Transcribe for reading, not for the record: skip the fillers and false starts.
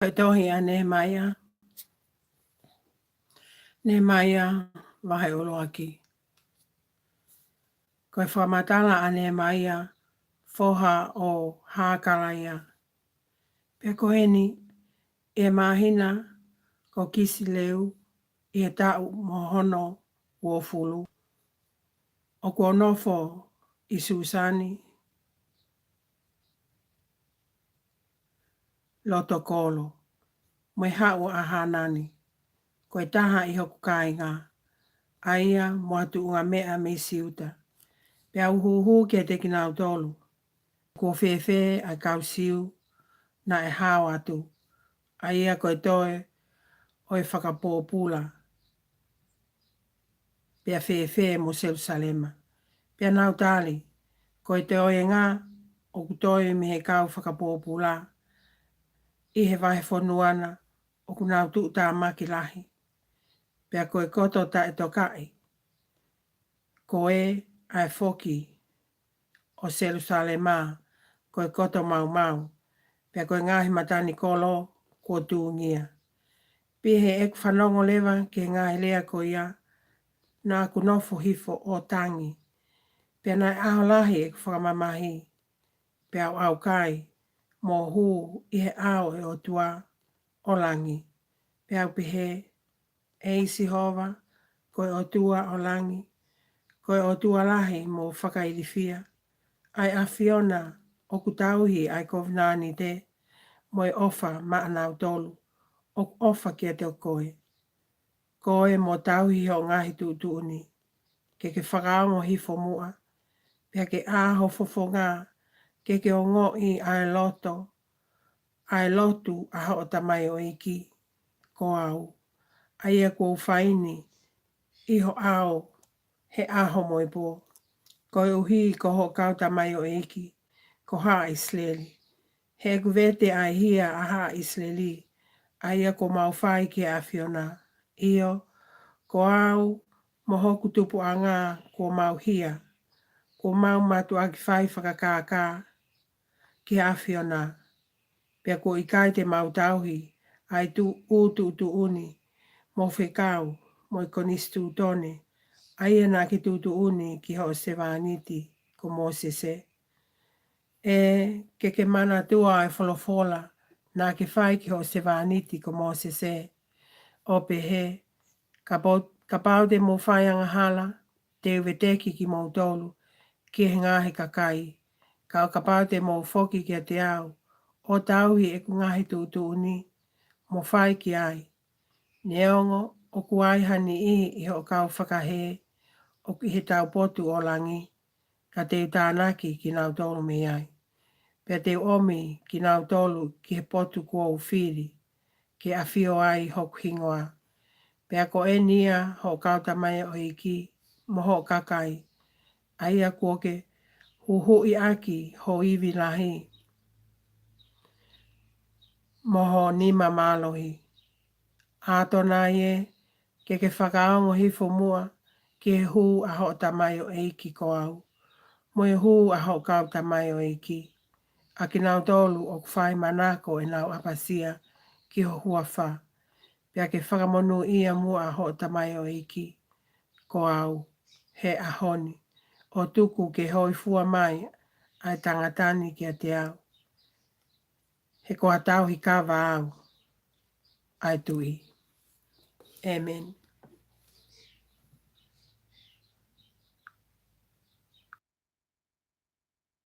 Tohi a Nehemiah. Nehemiah wahe oloaki. Koe whamatala a Nehemiah foha o Hakalaia. Pea koheni e mahina ko kisi leu i e tau mohono uofulu. O kua nofo i Susani lotokolo. Mai hau a hanani. Koe taha i hoku kainga. Aia moatu unga mea me siuta. Pea uhuhu ke te kinau tolu. Ko fefe a kau siu na e hao atu. Aia koe toe o e whakapōpula. Pea fefe mo Jerusalema. Pea nau tali. Koe te oe ngā o kutoe me he kau whakapōpula. I he wahe whonuana o kunau tuu tā maki lahi. Pea koe koto ta e tokai. Koe ai foki o Jerusalema. Koe koto mau mau. Pea koe ngahi matani kolo kua tūngia. Pia he ek whanongo lewa ke ngahi lea ko ia. Nā kunofo hifo o tangi. Pea nai aho lahi ek whakamamahi. Pea au kai. Mō hū i he ao e o tua o langi. Pea pihe e isi hova. Koe o tua o langi. Koe o tua lahi mō whakairifia. Ai a Fiona o kutauhi ai kovnani te. Moi ofa maanau tolu. O ofa kia te o koe. Koe mo tauhi ho ngahi tuutuni. Ke whakaongo hifo mua. Pea ke aho fofo ngā. Ke o ngō i ai loto. Ai lotu aho o tamai o iki. Ko au. Aia ko whaini. Iho au. He aho moi po. Koe uhi ko ho kau tamai o iki. Ko haa Isleli. He kuvete ai hia a haa Isleli. Aia ko mau whai ki a Fiona. Io. Ko au. Mohoku tupu a ngā ko mau hia. Ko mau matu aki whai whakakākā. Ki a Fiona. Pea ko ikai te mau tauhi. Ai tu utu uni. Mo whekau. Mo i konistu tone. Aia nā ki tutu uni ki ho Sevaniti. Ko Mosese. E ke mana tua e wholofola. Nā ke whai ki ho Sevaniti ko Mosese. O pehe. Ka pau te mo whai anga hala. Te uweteki ki mo tolu. Ki he ngahi kakai. Ka pau te mo foki ki a te au. O tauhi e ku ngahi tuutuni. Mo whai ki ai. Neongo o kuai hani i ho kau whakahe. O ki he tau potu o langi. Ka te utānaki ki nau tolu me ai. Pea te omi ki nau tolu ki he potu kua uwhiri. Ki a whio ai hoku hingoa. Pea ko e nia ho kau tamai o iki. Mo ho kakai. Aia kua ke huhu i aki ho iwi lahi. Mo ho nima mālohi. Ato nā ie. Ke whakaongo hifo mua. Ki he hu a ho tamai o iki ko au. Mo e hu a ho kau tamai o iki. A ki nau tolu o kwhai manako e nau apasia ki ho hua wha. Pea ke whakamonu ia mua a ho tamai o iki. Ko au. He ahoni. O tuku ke hoi fua mai. Ai tangatani ki a te au. He ko atau hi kawa au. Ai tui. Amen.